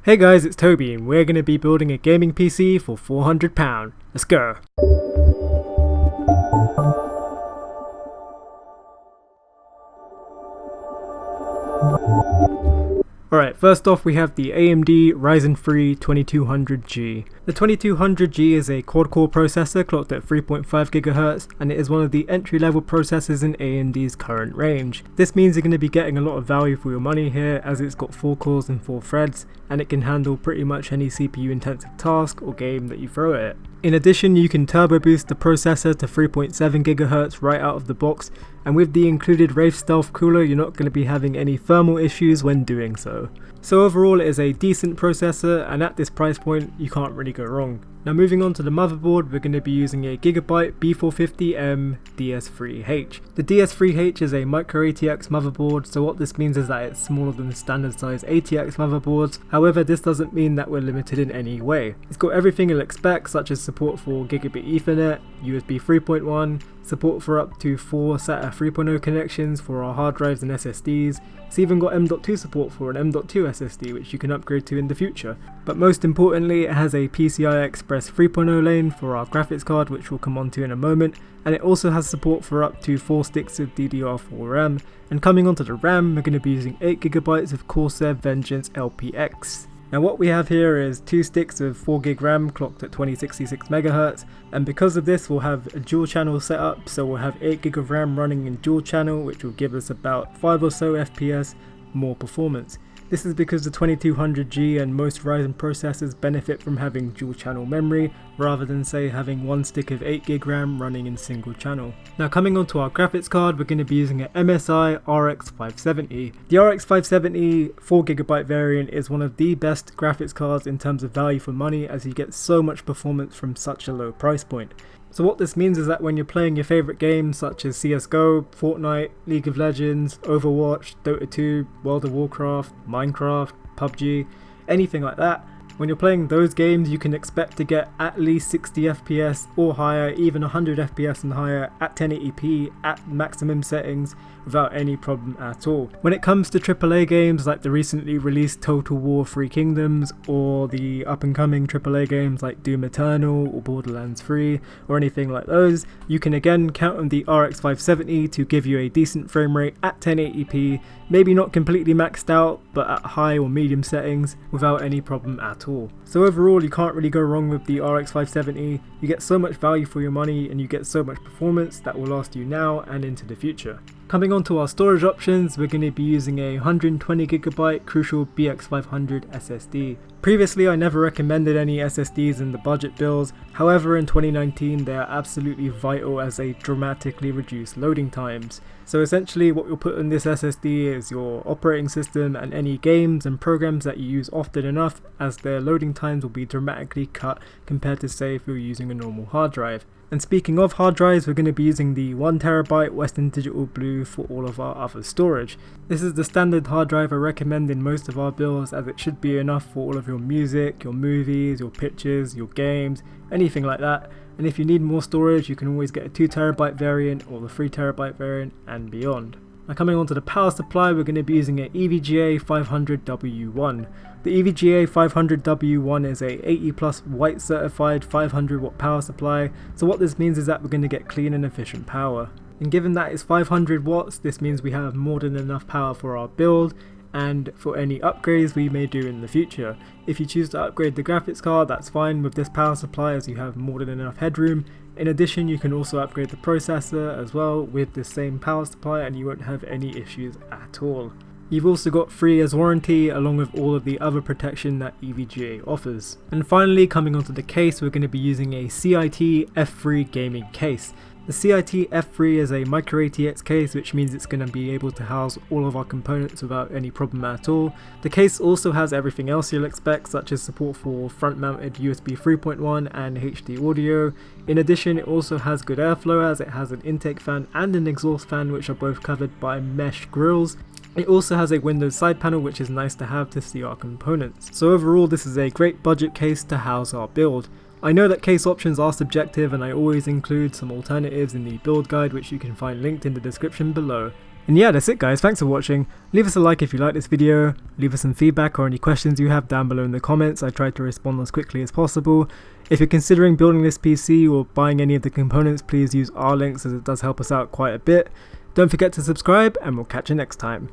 Hey guys, it's Toby and we're going to be building a gaming PC for £400. Let's go! Alright, first off we have the AMD Ryzen 3 2200G. The 2200G is a quad-core processor clocked at 3.5 GHz and it is one of the entry-level processors in AMD's current range. This means you're going to be getting a lot of value for your money here, as it's got 4 cores and 4 threads and it can handle pretty much any CPU intensive task or game that you throw at it. In addition, you can turbo boost the processor to 3.7 GHz right out of the box, and with the included Wraith Stealth cooler you're not going to be having any thermal issues when doing so. So overall it is a decent processor, and at this price point you can't really go wrong. Now moving on to the motherboard, we're going to be using a Gigabyte B450M DS3H. The DS3H is a micro ATX motherboard, so what this means is that it's smaller than the standard size ATX motherboards. However, this doesn't mean that we're limited in any way. It's got everything you'll expect, such as support for Gigabit Ethernet, USB 3.1, support for up to 4 SATA 3.0 connections for our hard drives and SSDs. It's even got M.2 support for an M.2 SSD, which you can upgrade to in the future. But most importantly, it has a PCI Express 3.0 lane for our graphics card, which we'll come on to in a moment, and it also has support for up to 4 sticks of DDR4 RAM. And coming onto the RAM, we're going to be using 8GB of Corsair Vengeance LPX. Now what we have here is 2 sticks of 4GB RAM clocked at 2066 MHz, and because of this we'll have a dual channel setup, so we'll have 8GB of RAM running in dual channel, which will give us about 5 or so FPS more performance. This is because the 2200G and most Ryzen processors benefit from having dual channel memory rather than say having 1 stick of 8GB RAM running in single channel. Now coming onto our graphics card, we're going to be using an MSI RX 570. The RX 570 4GB variant is one of the best graphics cards in terms of value for money, as you get so much performance from such a low price point. So what this means is that when you're playing your favourite games such as CSGO, Fortnite, League of Legends, Overwatch, Dota 2, World of Warcraft, Minecraft, PUBG, anything like that, when you're playing those games you can expect to get at least 60 FPS or higher, even 100 FPS and higher at 1080p at maximum settings without any problem at all. When it comes to AAA games like the recently released Total War 3 Kingdoms, or the up and coming AAA games like Doom Eternal or Borderlands 3 or anything like those, you can again count on the RX 570 to give you a decent frame rate at 1080p, maybe not completely maxed out but at high or medium settings without any problem at all. So overall you can't really go wrong with the RX 570. You get so much value for your money and you get so much performance that will last you now and into the future. Coming on to our storage options, we're going to be using a 120GB Crucial BX500 SSD. Previously I never recommended any SSDs in the budget builds, however in 2019 they are absolutely vital as they dramatically reduce loading times. So essentially what you'll put in this SSD is your operating system and any games and programs that you use often enough, as their loading times will be dramatically cut compared to say if you're using a normal hard drive. And speaking of hard drives, we're going to be using the 1TB Western Digital Blue for all of our other storage. This is the standard hard drive I recommend in most of our builds, as it should be enough for all of your music, your movies, your pictures, your games, anything like that. And if you need more storage you can always get a 2TB variant or the 3TB variant and beyond. Now coming on to the power supply, we're going to be using an EVGA 500W1. The EVGA 500W1 is a 80 plus white certified 500 watt power supply, so what this means is that we're going to get clean and efficient power. And given that it's 500 watts, this means we have more than enough power for our build and for any upgrades we may do in the future. If you choose to upgrade the graphics card, that's fine with this power supply, as you have more than enough headroom. In addition, you can also upgrade the processor as well with the same power supply and you won't have any issues at all. You've also got 3 years warranty along with all of the other protection that EVGA offers. And finally, coming onto the case, we're going to be using a CIT F3 gaming case. The CIT F3 is a micro ATX case, which means it's going to be able to house all of our components without any problem at all. The case also has everything else you'll expect, such as support for front mounted USB 3.1 and HD audio. In addition, it also has good airflow, as it has an intake fan and an exhaust fan, which are both covered by mesh grills. It also has a Windows side panel, which is nice to have to see our components. So overall this is a great budget case to house our build. I know that case options are subjective and I always include some alternatives in the build guide, which you can find linked in the description below. And yeah, that's it guys, thanks for watching. Leave us a like if you like this video, leave us some feedback or any questions you have down below in the comments. I try to respond as quickly as possible. If you're considering building this PC or buying any of the components, please use our links as it does help us out quite a bit. Don't forget to subscribe and we'll catch you next time.